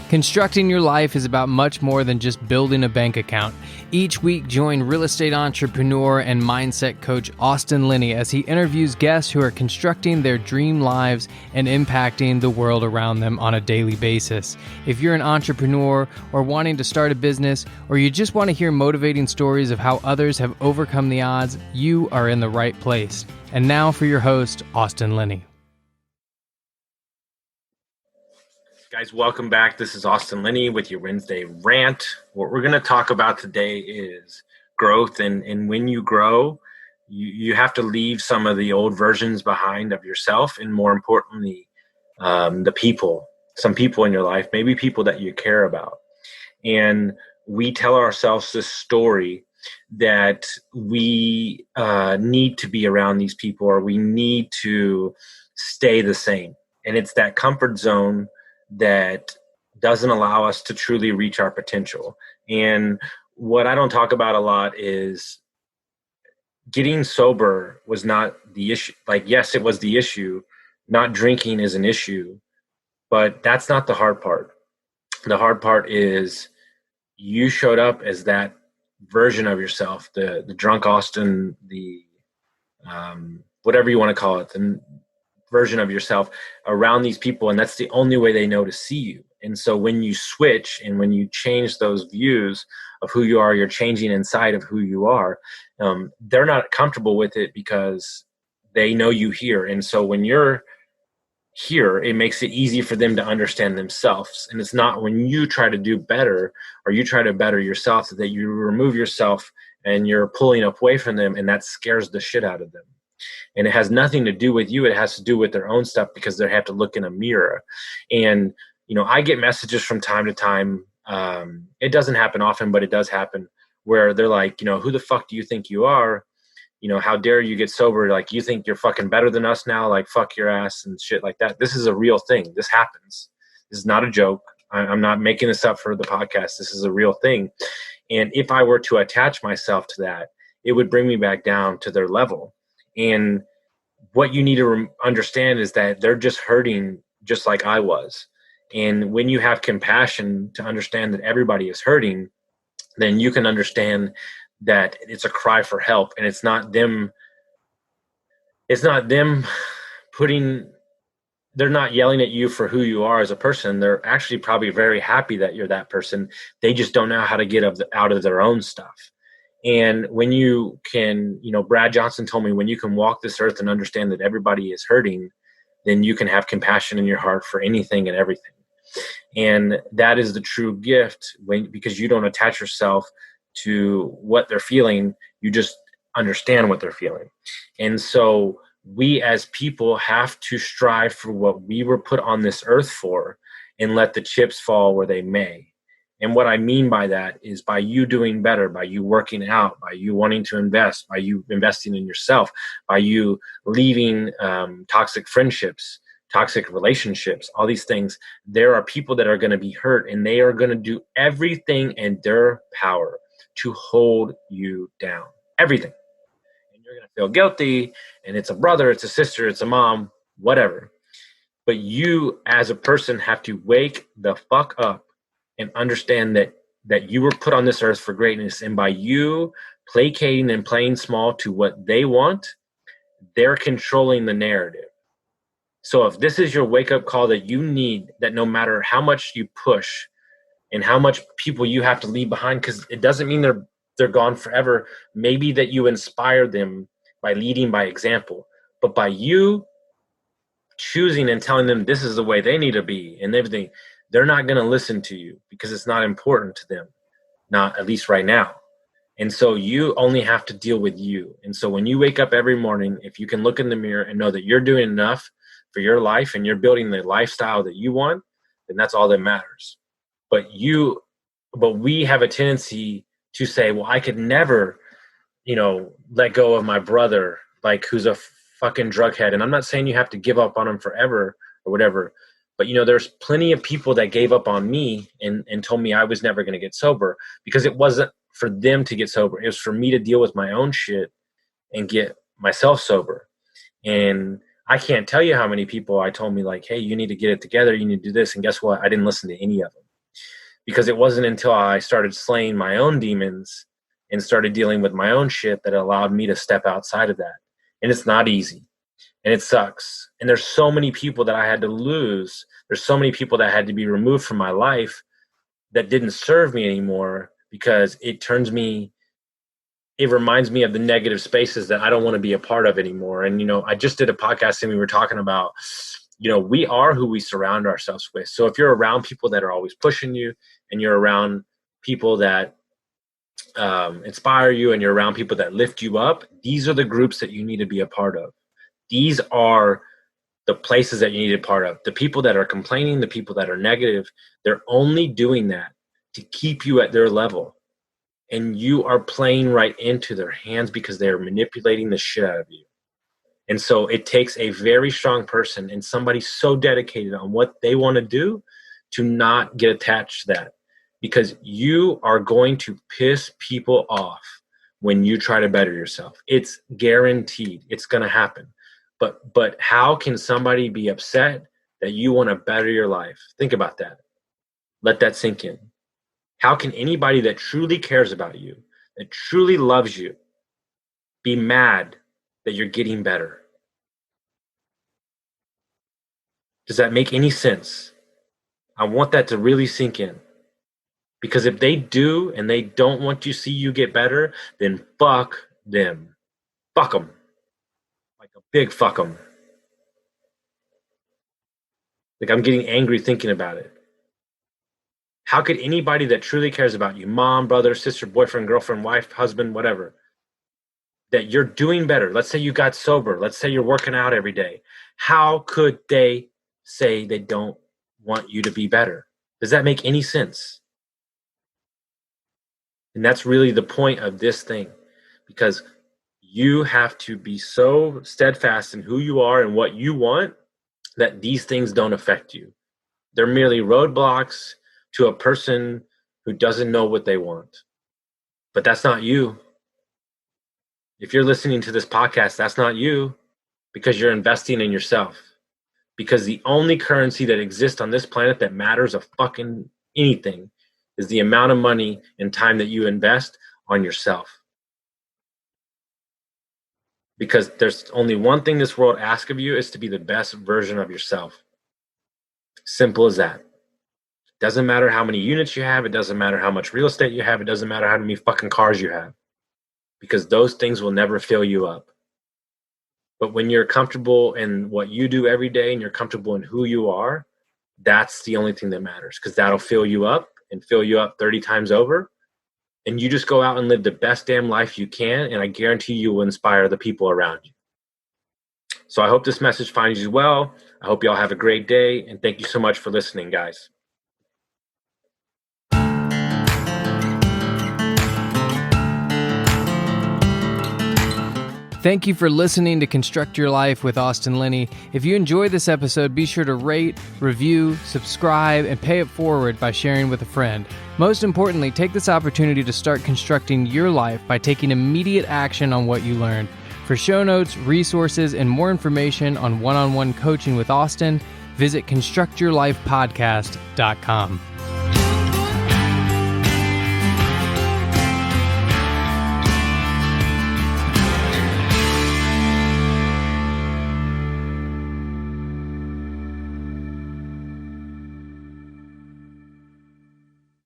Constructing your life is about much more than just building a bank account. Each week, join real estate entrepreneur and mindset coach Austin Linney as he interviews guests who are constructing their dream lives and impacting the world around them on a daily basis. If you're an entrepreneur or wanting to start a business, or you just want to hear motivating stories of how others have overcome the odds, you are in the right place. And now for your host, Austin Linney. Guys, welcome back. This is Austin Linney with your Wednesday Rant. What we're going to talk about today is growth. And when you grow, you have to leave some of the old versions behind of yourself. And more importantly, some people in your life, maybe people that you care about. And we tell ourselves this story that we need to be around these people, or we need to stay the same. And it's that comfort zone that doesn't allow us to truly reach our potential. And what I don't talk about a lot is getting sober was not the issue. Like, yes, it was the issue. Not drinking is an issue, but that's not the hard part. The hard part is you showed up as that version of yourself, the drunk Austin, the whatever you want to call it, the version of yourself around these people, and that's the only way they know to see you. And so when you switch and when you change those views of who you are, you're changing inside of who you are. They're not comfortable with it because they know you here. And so when you're here, it makes it easy for them to understand themselves. And it's not when you try to do better or you try to better yourself that you remove yourself and you're pulling away from them, and that scares the shit out of them. And it has nothing to do with you. It has to do with their own stuff because they have to look in a mirror. And, I get messages from time to time. It doesn't happen often, but it does happen, where they're like, who the fuck do you think you are? How dare you get sober? Like, you think you're fucking better than us now? Like, fuck your ass and shit like that. This is a real thing. This happens. This is not a joke. I'm not making this up for the podcast. This is a real thing. And if I were to attach myself to that, it would bring me back down to their level. And what you need to understand is that they're just hurting just like I was. And when you have compassion to understand that everybody is hurting, then you can understand that it's a cry for help. And it's not them they're not yelling at you for who you are as a person. They're actually probably very happy that you're that person. They just don't know how to get out of their own stuff. And when you can, Brad Johnson told me, when you can walk this earth and understand that everybody is hurting, then you can have compassion in your heart for anything and everything. And that is the true gift, because you don't attach yourself to what they're feeling. You just understand what they're feeling. And so we as people have to strive for what we were put on this earth for, and let the chips fall where they may. And what I mean by that is by you doing better, by you working out, by you wanting to invest, by you investing in yourself, by you leaving toxic friendships, toxic relationships, all these things. There are people that are going to be hurt, and they are going to do everything in their power to hold you down. Everything. And you're going to feel guilty, and it's a brother, it's a sister, it's a mom, whatever. But you as a person have to wake the fuck up and understand that you were put on this earth for greatness. And by you placating and playing small to what they want, they're controlling the narrative. So if this is your wake-up call that you need, that no matter how much you push and how much people you have to leave behind, because it doesn't mean they're gone forever. Maybe that you inspire them by leading by example. But by you choosing and telling them this is the way they need to be and everything, they're not going to listen to you because it's not important to them, not at least right now. And so you only have to deal with you. And so when you wake up every morning, if you can look in the mirror and know that you're doing enough for your life and you're building the lifestyle that you want, then that's all that matters. But we have a tendency to say, well, I could never, let go of my brother, like, who's a fucking drug head. And I'm not saying you have to give up on him forever or whatever. But, there's plenty of people that gave up on me and told me I was never going to get sober, because it wasn't for them to get sober. It was for me to deal with my own shit and get myself sober. And I can't tell you how many people I told me, like, hey, you need to get it together. You need to do this. And guess what? I didn't listen to any of them. because it wasn't until I started slaying my own demons and started dealing with my own shit that allowed me to step outside of that. And it's not easy, and it sucks. And there's so many people that I had to lose. There's so many people that had to be removed from my life that didn't serve me anymore, because it reminds me of the negative spaces that I don't want to be a part of anymore. And, I just did a podcast and we were talking about, we are who we surround ourselves with. So if you're around people that are always pushing you, and you're around people that inspire you, and you're around people that lift you up, these are the groups that you need to be a part of. These are the places that you need to be a part of. The people that are complaining, the people that are negative, they're only doing that to keep you at their level. And you are playing right into their hands because they're manipulating the shit out of you. And so it takes a very strong person and somebody so dedicated on what they want to do to not get attached to that, because you are going to piss people off when you try to better yourself. It's guaranteed. It's going to happen. But how can somebody be upset that you want to better your life? Think about that. Let that sink in. How can anybody that truly cares about you, that truly loves you, be mad that you're getting better? Does that make any sense? I want that to really sink in. Because if they do and they don't want to see you get better, then fuck them. Fuck them. Like a big fuck them. Like, I'm getting angry thinking about it. How could anybody that truly cares about you, mom, brother, sister, boyfriend, girlfriend, wife, husband, whatever, that you're doing better? Let's say you got sober. Let's say you're working out every day. How could they say they don't want you to be better? Does that make any sense? And that's really the point of this thing, because you have to be so steadfast in who you are and what you want that these things don't affect you. They're merely roadblocks to a person who doesn't know what they want. But that's not you. If you're listening to this podcast, that's not you, because you're investing in yourself. Because the only currency that exists on this planet that matters a fucking anything is the amount of money and time that you invest on yourself. Because there's only one thing this world asks of you, is to be the best version of yourself. Simple as that. Doesn't matter how many units you have. It doesn't matter how much real estate you have. It doesn't matter how many fucking cars you have. Because those things will never fill you up. But when you're comfortable in what you do every day and you're comfortable in who you are, that's the only thing that matters, because that'll fill you up and fill you up 30 times over. And you just go out and live the best damn life you can, and I guarantee you will inspire the people around you. So I hope this message finds you well. I hope you all have a great day, and thank you so much for listening, guys. Thank you for listening to Construct Your Life with Austin Linney. If you enjoyed this episode, be sure to rate, review, subscribe, and pay it forward by sharing with a friend. Most importantly, take this opportunity to start constructing your life by taking immediate action on what you learned. For show notes, resources, and more information on one-on-one coaching with Austin, visit constructyourlifepodcast.com.